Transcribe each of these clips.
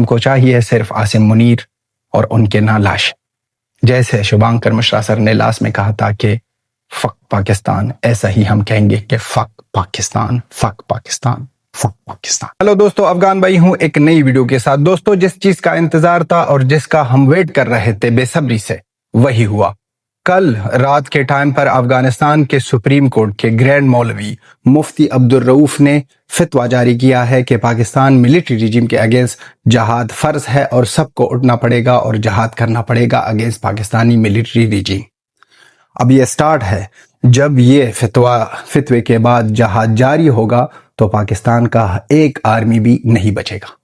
کو چاہیے صرف عاصم منیر اور ان کے نا لاش. جیسے شبانکر مشرا سر نے لاسٹ میں کہا تھا کہ فک پاکستان، ایسا ہی ہم کہیں گے کہ فک پاکستان، فک پاکستان، فک پاکستان. ہلو دوستو، افغان بھائی ہوں ایک نئی ویڈیو کے ساتھ. دوستو، جس چیز کا انتظار تھا اور جس کا ہم ویٹ کر رہے تھے بے صبری سے، وہی ہوا. کل رات کے ٹائم پر افغانستان کے سپریم کورٹ کے گرینڈ مولوی مفتی عبدالرؤوف نے فتویٰ جاری کیا ہے کہ پاکستان ملٹری ریجیم کے اگینسٹ جہاد فرض ہے اور سب کو اٹھنا پڑے گا اور جہاد کرنا پڑے گا اگینسٹ پاکستانی ملٹری ریجیم. اب یہ سٹارٹ ہے. جب یہ فتوے کے بعد جہاد جاری ہوگا تو پاکستان کا ایک آرمی بھی نہیں بچے گا.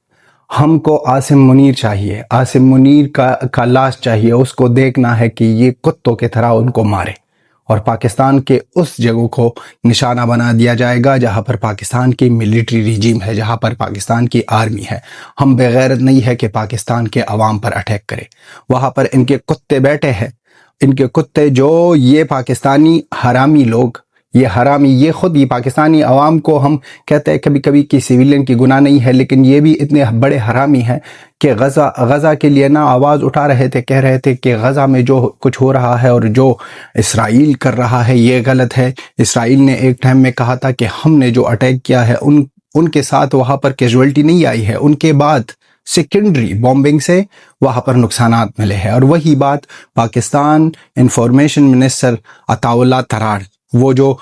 ہم کو عاصم منیر چاہیے، عاصم منیر کا لاش چاہیے. اس کو دیکھنا ہے کہ یہ کتوں کی طرح ان کو مارے اور پاکستان کے اس جگہ کو نشانہ بنا دیا جائے گا جہاں پر پاکستان کی ملٹری ریجیم ہے، جہاں پر پاکستان کی آرمی ہے. ہم بغیرت نہیں ہے کہ پاکستان کے عوام پر اٹیک کرے. وہاں پر ان کے کتے بیٹھے ہیں، ان کے کتے جو یہ پاکستانی حرامی لوگ، یہ خود یہ پاکستانی عوام کو ہم کہتے ہیں کبھی کبھی کہ سویلین کی گناہ نہیں ہے، لیکن یہ بھی اتنے بڑے حرامی ہیں کہ غزہ کے لیے نا آواز اٹھا رہے تھے، کہہ رہے تھے کہ غزہ میں جو کچھ ہو رہا ہے اور جو اسرائیل کر رہا ہے یہ غلط ہے. اسرائیل نے ایک ٹائم میں کہا تھا کہ ہم نے جو اٹیک کیا ہے ان کے ساتھ وہاں پر کیجویلٹی نہیں آئی ہے، ان کے بعد سیکنڈری بومبنگ سے وہاں پر نقصانات ملے ہیں. اور وہی بات پاکستان انفارمیشن منسٹر عطا اللہ ترار، وہ جو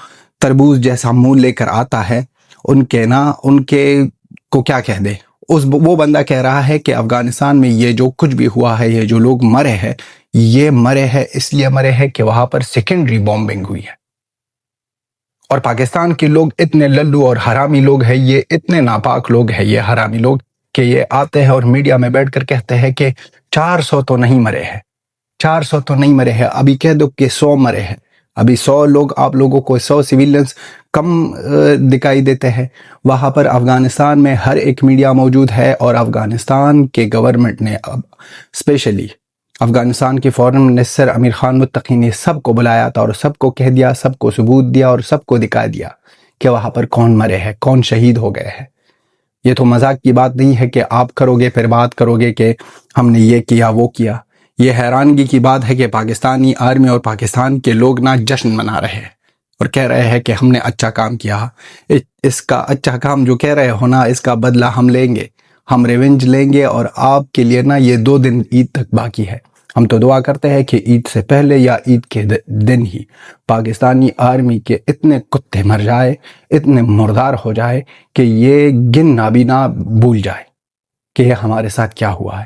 تربوز جیسا منہ لے کر آتا ہے، ان کے کو کیا کہہ دے، وہ بندہ کہہ رہا ہے کہ افغانستان میں یہ جو کچھ بھی ہوا ہے، یہ جو لوگ مرے ہیں، یہ مرے ہیں اس لیے مرے ہیں کہ وہاں پر سیکنڈری بومبنگ ہوئی ہے. اور پاکستان کے لوگ اتنے للو اور حرامی لوگ ہیں، یہ اتنے ناپاک لوگ ہیں یہ حرامی لوگ، کہ یہ آتے ہیں اور میڈیا میں بیٹھ کر کہتے ہیں کہ 400 تو نہیں مرے ہیں، 400 تو نہیں مرے ہیں. ابھی کہہ دو کہ 100 مرے ہیں. ابھی 100 لوگ، آپ لوگوں کو 100 سویلینز کم دکھائی دیتے ہیں. وہاں پر افغانستان میں ہر ایک میڈیا موجود ہے اور افغانستان کے گورنمنٹ نے اب اسپیشلی افغانستان کے فارن منسٹر امیر خان متقی نے سب کو بلایا تھا اور سب کو کہہ دیا، سب کو ثبوت دیا اور سب کو دکھا دیا کہ وہاں پر کون مرے ہیں، کون شہید ہو گئے ہیں. یہ تو مذاق کی بات نہیں ہے کہ آپ کرو گے پھر بات کرو گے کہ ہم نے یہ کیا وہ کیا. یہ حیرانگی کی بات ہے کہ پاکستانی آرمی اور پاکستان کے لوگ نا جشن منا رہے ہیں اور کہہ رہے ہیں کہ ہم نے اچھا کام کیا. اس کا اچھا کام جو کہہ رہے ہو نا، اس کا بدلہ ہم لیں گے، ہم ریونج لیں گے. اور آپ کے لیے نا یہ 2 دن عید تک باقی ہے. ہم تو دعا کرتے ہیں کہ عید سے پہلے یا عید کے دن ہی پاکستانی آرمی کے اتنے کتے مر جائے، اتنے مردار ہو جائے کہ یہ گن بھی نہ بھول جائے کہ یہ ہمارے ساتھ کیا ہوا ہے.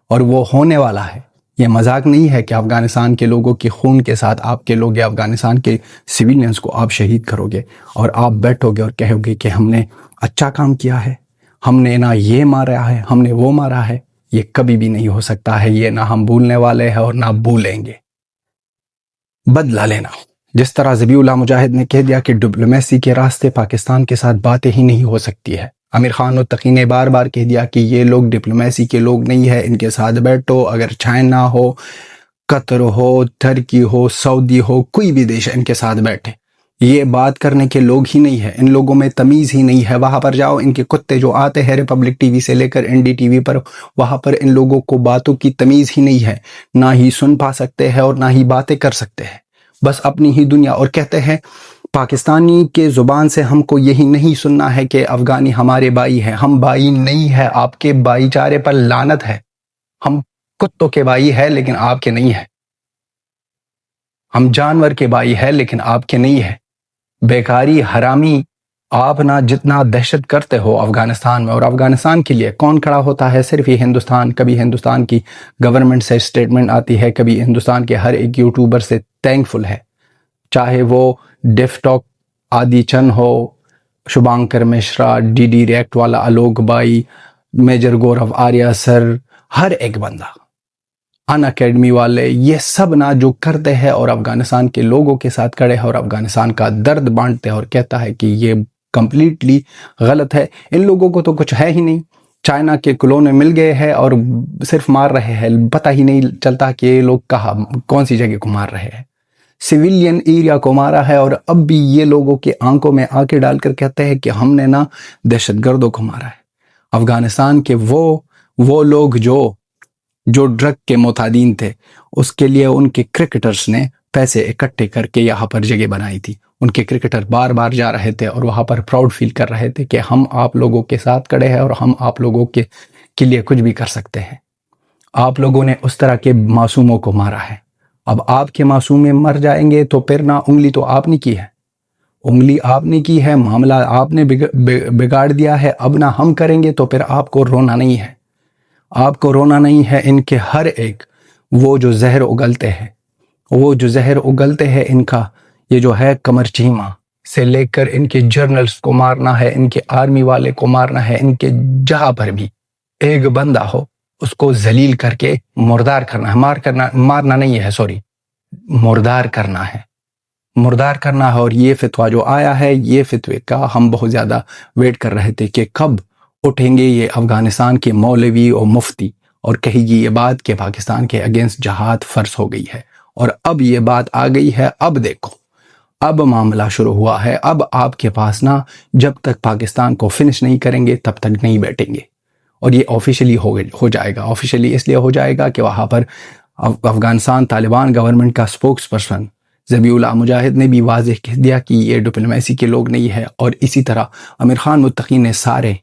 اور وہ ہونے والا ہے. یہ مذاق نہیں ہے کہ افغانستان کے لوگوں کے خون کے ساتھ آپ کے لوگ یا افغانستان کے سویلینز کو آپ شہید کرو گے اور آپ بیٹھو گے اور کہو گے کہ ہم نے اچھا کام کیا ہے، ہم نے نہ یہ مارا ہے، ہم نے وہ مارا ہے. یہ کبھی بھی نہیں ہو سکتا ہے. یہ نہ ہم بھولنے والے ہیں اور نہ بھولیں گے. بدلہ لینا، جس طرح ذبیح اللہ مجاہد نے کہہ دیا کہ ڈپلومیسی کے راستے پاکستان کے ساتھ باتیں ہی نہیں ہو سکتی ہے. امیر خان متقی نے بار بار کہہ دیا کہ یہ لوگ ڈپلومیسی کے لوگ نہیں ہیں، ان کے ساتھ بیٹھو. اگر چائنا ہو، قطر ہو، ترکی ہو، سعودی ہو، کوئی بھی دیش ان کے ساتھ بیٹھے. یہ بات کرنے کے لوگ ہی نہیں ہے. ان لوگوں میں تمیز ہی نہیں ہے. وہاں پر جاؤ، ان کے کتے جو آتے ہیں ریپبلک ٹی وی سے لے کر ND TV پر، وہاں پر ان لوگوں کو باتوں کی تمیز ہی نہیں ہے. نہ ہی سن پا سکتے ہیں اور نہ ہی باتیں کر سکتے ہیں. بس اپنی ہی دنیا. اور کہتے ہیں پاکستانی کے زبان سے ہم کو یہی نہیں سننا ہے کہ افغانی ہمارے بھائی ہیں. ہم بھائی نہیں ہے. آپ کے بھائی چارے پر لعنت ہے. ہم کتوں کے بھائی ہے لیکن آپ کے نہیں ہے. ہم جانور کے بھائی ہے لیکن آپ کے نہیں ہے. بیکاری حرامی، آپ نہ جتنا دہشت کرتے ہو افغانستان میں، اور افغانستان کے لیے کون کھڑا ہوتا ہے؟ صرف یہ ہندوستان. کبھی ہندوستان کی گورنمنٹ سے سٹیٹمنٹ آتی ہے، کبھی ہندوستان کے ہر ایک یوٹیوبر سے تھینکفل ہے، چاہے وہ ڈیف ٹاک آدی چند ہو، شبانکر مشرا، DD ریئیکٹ والا الوک بھائی، میجر گورو آریہ سر، ہر ایک بندہ، ان اکیڈمی والے، یہ سب نہ جو کرتے ہیں اور افغانستان کے لوگوں کے ساتھ کھڑے ہیں اور افغانستان کا درد بانٹتے ہیں اور کہتا ہے کہ یہ کمپلیٹلی غلط ہے. ان لوگوں کو تو کچھ ہے ہی نہیں. چائنا کے کلونے مل گئے ہیں اور صرف مار رہے ہیں. پتہ ہی نہیں چلتا کہ یہ لوگ کہاں کون سی جگہ کو مار رہے ہیں. سویلین ایریا کو مارا ہے اور اب بھی یہ لوگوں کے آنکھوں میں آنکھیں ڈال کر کہتے ہیں کہ ہم نے نا دہشت گردوں کو مارا ہے. افغانستان کے وہ وہ لوگ جو ڈرگ کے معتادین تھے، اس کے لیے ان کے کرکٹرز نے پیسے اکٹھے کر کے یہاں پر جگہ بنائی تھی. ان کے کرکٹر بار بار جا رہے تھے اور وہاں پر پراؤڈ فیل کر رہے تھے کہ ہم آپ لوگوں کے ساتھ کھڑے ہیں اور ہم آپ لوگوں کے لیے کچھ بھی کر سکتے ہیں. آپ لوگوں نے اس طرح کے معصوموں کو مارا ہے. اب آپ کے معصوم مر جائیں گے تو پھر نہ انگلی تو آپ نے کی ہے، انگلی آپ نے کی ہے، معاملہ آپ نے بگاڑ دیا ہے. اب نہ ہم کریں گے تو پھر آپ کو رونا نہیں ہے. آپ کو رونا نہیں ہے. ان کے ہر ایک وہ جو زہر اگلتے ہیں ان کا یہ جو ہے کمر چیمہ سے لے کر ان کے جرنلز کو مارنا ہے، ان کے آرمی والے کو مارنا ہے، ان کے جہاں پر بھی ایک بندہ ہو اس کو ذلیل کر کے مردار کرنا ہے. مارنا نہیں ہے، سوری، مردار کرنا ہے. اور یہ فتویٰ جو آیا ہے، یہ فتوے کا ہم بہت زیادہ ویٹ کر رہے تھے کہ کب اٹھیں گے یہ افغانستان کے مولوی اور مفتی اور کہے گی یہ بات کہ پاکستان کے اگینسٹ جہاد فرض ہو گئی ہے. اور اب یہ بات آ گئی ہے. اب دیکھو، اب معاملہ شروع ہوا ہے. اب آپ کے پاس نا جب تک پاکستان کو فنش نہیں کریں گے تب تک نہیں بیٹھیں گے. اور یہ آفیشلی ہو جائے گا. آفیشلی اس لیے ہو جائے گا کہ وہاں پر افغانستان طالبان گورنمنٹ کا سپوکس پرسن ذبیح اللہ مجاہد نے بھی واضح کہہ دیا کہ یہ ڈپلومیسی کے لوگ نہیں ہے. اور اسی طرح امیر خان متقی نے سارے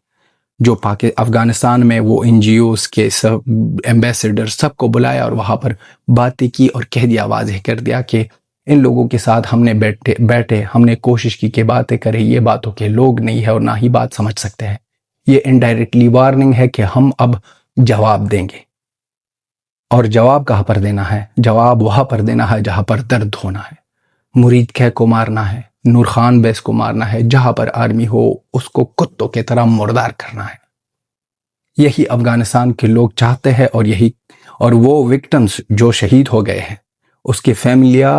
جو افغانستان میں وہ این جی اوز کے سب ایمبیسیڈر سب کو بلایا اور وہاں پر باتیں کی اور کہہ دیا، واضح کر دیا کہ ان لوگوں کے ساتھ ہم نے بیٹھے ہم نے کوشش کی کہ باتیں کریں، یہ باتوں کے لوگ نہیں ہے اور نہ ہی بات سمجھ سکتے ہیں. یہ انڈائریکٹلی وارننگ ہے کہ ہم اب جواب دیں گے. اور جواب کہاں پر دینا ہے؟ جواب وہاں پر دینا ہے جہاں پر درد ہونا ہے. مرید خے کو مارنا ہے، نور خان بیس کو مارنا ہے، جہاں پر آرمی ہو اس کو کتوں کی طرح مردار کرنا ہے. یہی افغانستان کے لوگ چاہتے ہیں. اور وہ وکٹمز جو شہید ہو گئے ہیں اس کی فیملیاں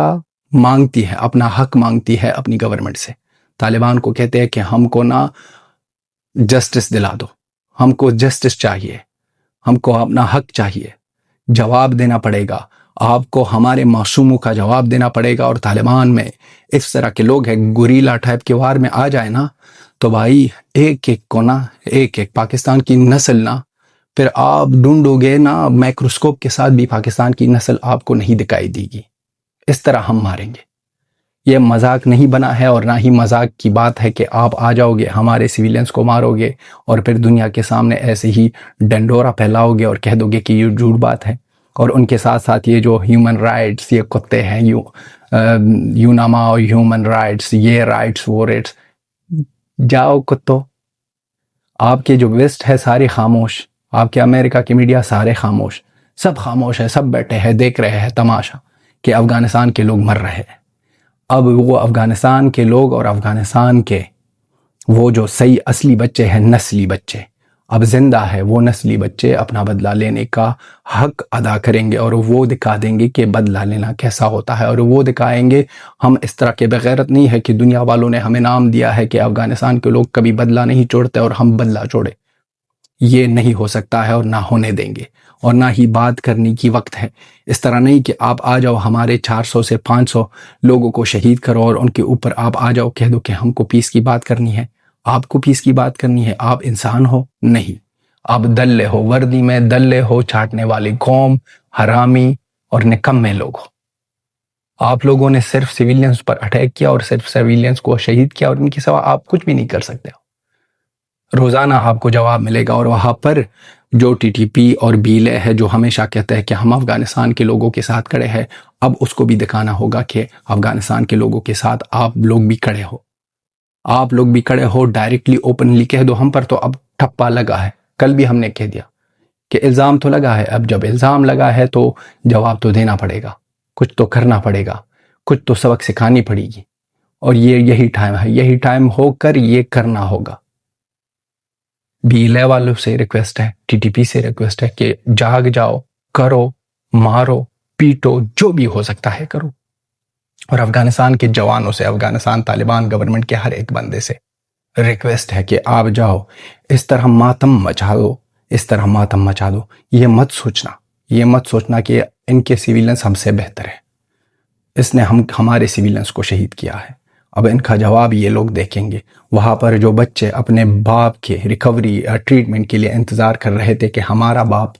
مانگتی ہے، اپنا حق مانگتی ہے اپنی گورنمنٹ سے. طالبان کو کہتے ہیں کہ ہم کو نہ جسٹس دلا دو، ہم کو جسٹس چاہیے، ہم کو اپنا حق چاہیے. جواب دینا پڑے گا آپ کو، ہمارے معصوموں کا جواب دینا پڑے گا. اور طالبان میں اس طرح کے لوگ ہیں، گوریلا ٹائپ کے وار میں آ جائے نا تو بھائی ایک پاکستان کی نسل نا پھر آپ ڈھونڈو گے نا مائکروسکوپ کے ساتھ بھی پاکستان کی نسل آپ کو نہیں دکھائی دے گی. اس طرح ہم ماریں گے. یہ مذاق نہیں بنا ہے اور نہ ہی مذاق کی بات ہے کہ آپ آ جاؤ گے ہمارے سویلینز کو مارو گے اور پھر دنیا کے سامنے ایسے ہی ڈنڈورا پھیلاؤ گے اور کہہ دو گے کہ یہ جھوٹ بات ہے. اور ان کے ساتھ ساتھ یہ جو ہیومن رائٹس، یہ کتے ہیں یوناما اور ہیومن رائٹس، یہ رائٹس وہ رائٹس، جاؤ کتو. آپ کے جو ویسٹ ہے سارے خاموش، آپ کے امریکہ کی میڈیا سارے خاموش، سب خاموش ہے، سب بیٹھے ہیں دیکھ رہے ہیں تماشا کہ افغانستان کے لوگ مر رہے ہیں. اب وہ افغانستان کے لوگ اور افغانستان کے وہ جو صحیح اصلی بچے ہیں، نسلی بچے اب زندہ ہے، وہ نسلی بچے اپنا بدلہ لینے کا حق ادا کریں گے اور وہ دکھا دیں گے کہ بدلہ لینا کیسا ہوتا ہے. اور وہ دکھائیں گے ہم اس طرح کے بغیرت نہیں ہے کہ دنیا والوں نے ہمیں نام دیا ہے کہ افغانستان کے لوگ کبھی بدلہ نہیں چھوڑتے اور ہم بدلہ چھوڑے. یہ نہیں ہو سکتا ہے اور نہ ہونے دیں گے اور نہ ہی بات کرنے کی وقت ہے. اس طرح نہیں کہ آپ آ جاؤ ہمارے 400 سے 500 لوگوں کو شہید کرو اور ان کے اوپر آپ آ جاؤ کہہ دو کہ ہم کو پیس کی بات کرنی ہے. آپ کو پیس کی بات کرنی ہے؟ آپ انسان ہو؟ نہیں، آپ دلے ہو، وردی میں دلے ہو، چاٹنے والی قوم، حرامی اور نکمے لوگ ہو. آپ لوگوں نے صرف سویلینز پر اٹیک کیا اور صرف سویلینز کو شہید کیا اور ان کے سوا آپ کچھ بھی نہیں کر سکتے. روزانہ آپ کو جواب ملے گا. اور وہاں پر جو ٹی ٹی پی اور بیلے ہے جو ہمیشہ کہتے ہیں کہ ہم افغانستان کے لوگوں کے ساتھ کھڑے ہیں، اب اس کو بھی دکھانا ہوگا کہ افغانستان کے لوگوں کے ساتھ آپ لوگ بھی کھڑے ہو. آپ لوگ بھی کھڑے ہو. ڈائریکٹلی اوپنلی کہہ دو. ہم پر تو اب ٹھپا لگا ہے. کل بھی ہم نے کہہ دیا کہ الزام تو لگا ہے. اب جب الزام لگا ہے تو جواب تو دینا پڑے گا، کچھ تو کرنا پڑے گا، کچھ تو سبق سکھانی پڑے گی. اور یہی ٹائم ہے، یہی ٹائم ہو کر یہ کرنا ہوگا. بیلے والوں سے ریکویسٹ ہے، ٹی ٹی پی سے ریکویسٹ ہے کہ جاگ جاؤ، کرو، مارو، پیٹو، جو بھی ہو سکتا ہے کرو. اور افغانستان کے جوانوں سے، افغانستان طالبان گورنمنٹ کے ہر ایک بندے سے ریکویسٹ ہے کہ آپ جاؤ، اس طرح ماتم مچا دو، اس طرح ماتم مچا دو. یہ مت سوچنا کہ ان کے سویلینس ہم سے بہتر ہے. اس نے ہمارے سویلینس کو شہید کیا ہے. اب ان کا جواب یہ لوگ دیکھیں گے۔ وہاں پر جو بچے اپنے باپ کے ریکوری ٹریٹمنٹ کے لیے انتظار کر رہے تھے کہ ہمارا باپ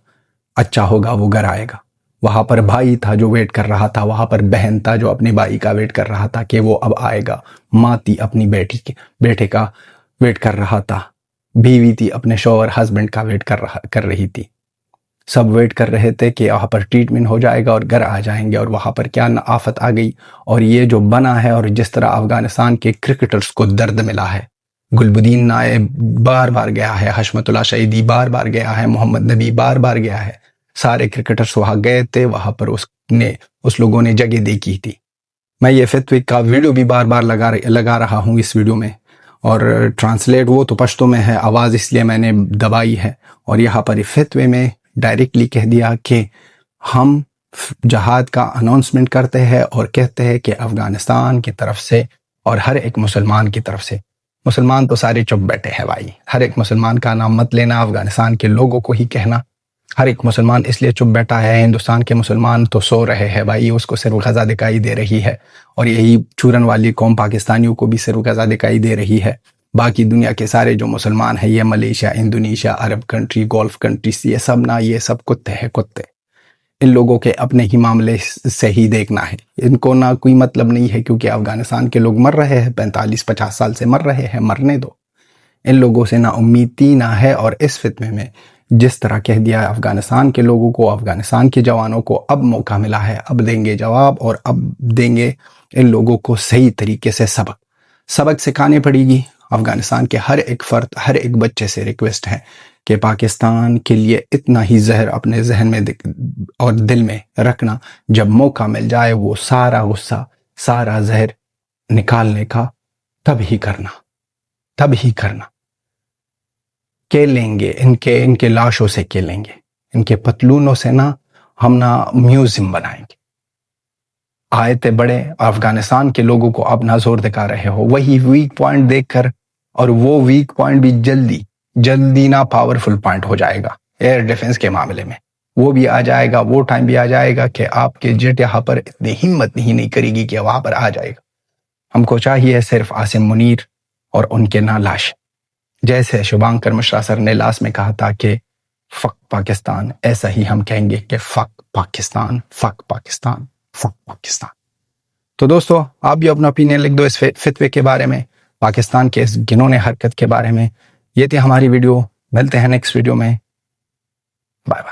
اچھا ہوگا، وہ گھر آئے گا، وہاں پر بھائی تھا جو ویٹ کر رہا تھا، وہاں پر بہن تھا جو اپنے بھائی کا ویٹ کر رہا تھا کہ وہ اب آئے گا، ماں تھی اپنی بیٹے کا ویٹ کر رہا تھا، بیوی تھی اپنے شوہر ہسبینڈ کا ویٹ کر رہی تھی، سب ویٹ کر رہے تھے کہ وہاں پر ٹریٹمنٹ ہو جائے گا اور گھر آ جائیں گے۔ اور وہاں پر کیا آفت آ گئی، اور یہ جو بنا ہے، اور جس طرح افغانستان کے کرکٹرز کو درد ملا ہے، گلبدین نائب بار بار گیا ہے، حشمت اللہ شہیدی بار بار گیا ہے، محمد نبی بار بار گیا ہے، سارے کرکٹرز وہاں گئے تھے، وہاں پر اس لوگوں نے جگہ دیکھی تھی۔ میں یہ فتوے کا ویڈیو بھی بار بار لگا رہا ہوں اس ویڈیو میں، اور ٹرانسلیٹ وہ تو پشتو میں ہے، آواز اس لیے میں نے دبائی ہے، اور یہاں پر فتوے میں ڈائریکٹلی کہہ دیا کہ ہم جہاد کا اناؤنسمنٹ کرتے ہیں اور کہتے ہیں کہ افغانستان کی طرف سے اور ہر ایک مسلمان کی طرف سے، مسلمان تو سارے چپ بیٹھے ہیں بھائی، ہر ایک مسلمان کا نام مت لینا، افغانستان کے لوگوں کو ہی کہنا، ہر ایک مسلمان اس لیے چپ بیٹھا ہے، ہندوستان کے مسلمان تو سو رہے ہیں بھائی، اس کو صرف غزہ دکھائی دے رہی ہے، اور یہی چورن والی قوم پاکستانیوں کو بھی صرف غزہ دکھائی دے رہی ہے، باقی دنیا کے سارے جو مسلمان ہیں، یہ ملیشیا، انڈونیشیا، عرب کنٹری، گولف کنٹریز، یہ سب نہ، یہ سب کتے ہیں، کتے۔ ان لوگوں کے اپنے ہی معاملے سے ہی دیکھنا ہے، ان کو نہ کوئی مطلب نہیں ہے، کیونکہ افغانستان کے لوگ مر رہے ہیں، 45-50 سال سے مر رہے ہیں، مرنے دو، ان لوگوں سے نا امیدی نہ ہے۔ اور اس فتوے میں جس طرح کہہ دیا ہے افغانستان کے لوگوں کو، افغانستان کے جوانوں کو اب موقع ملا ہے، اب دیں گے جواب، اور اب دیں گے ان لوگوں کو صحیح طریقے سے سبق سکھانے پڑے گی۔ افغانستان کے ہر ایک فرد، ہر ایک بچے سے ریکویسٹ ہے کہ پاکستان کے لیے اتنا ہی زہر اپنے ذہن میں اور دل میں رکھنا، جب موقع مل جائے وہ سارا غصہ، سارا زہر نکالنے کا تب ہی کرنا، کھیلیں گے، ان کے لاشوں سے کھیلیں گے، ان کے پتلونوں سے نہ ہم نہ میوزیم بنائیں گے۔ آئے تھے بڑے، افغانستان کے لوگوں کو اب نہ زور دکھا رہے ہو، وہی ویک پوائنٹ دیکھ کر، اور وہ ویک پوائنٹ بھی جلدی نہ پاورفل پوائنٹ ہو جائے گا ایئر ڈیفنس کے معاملے میں، وہ بھی آ جائے گا، وہ ٹائم بھی آ جائے گا کہ آپ کے جیٹ یہاں پر اتنی ہمت نہیں کرے گی کہ وہاں پر آ جائے گا۔ ہم کو چاہیے صرف عاصم منیر اور ان کے نہ لاش، جیسے شبانکر مشرا سر نے لاسٹ میں کہا تھا کہ فک پاکستان، ایسا ہی ہم کہیں گے کہ فک پاکستان، فک پاکستان، فک پاکستان۔ تو دوستو، آپ بھی اپنا اوپینین لکھ دو اس فتوے کے بارے میں، پاکستان کے اس گھنونے حرکت کے بارے میں۔ یہ تھی ہماری ویڈیو، ملتے ہیں نیکسٹ ویڈیو میں، بائے بائے۔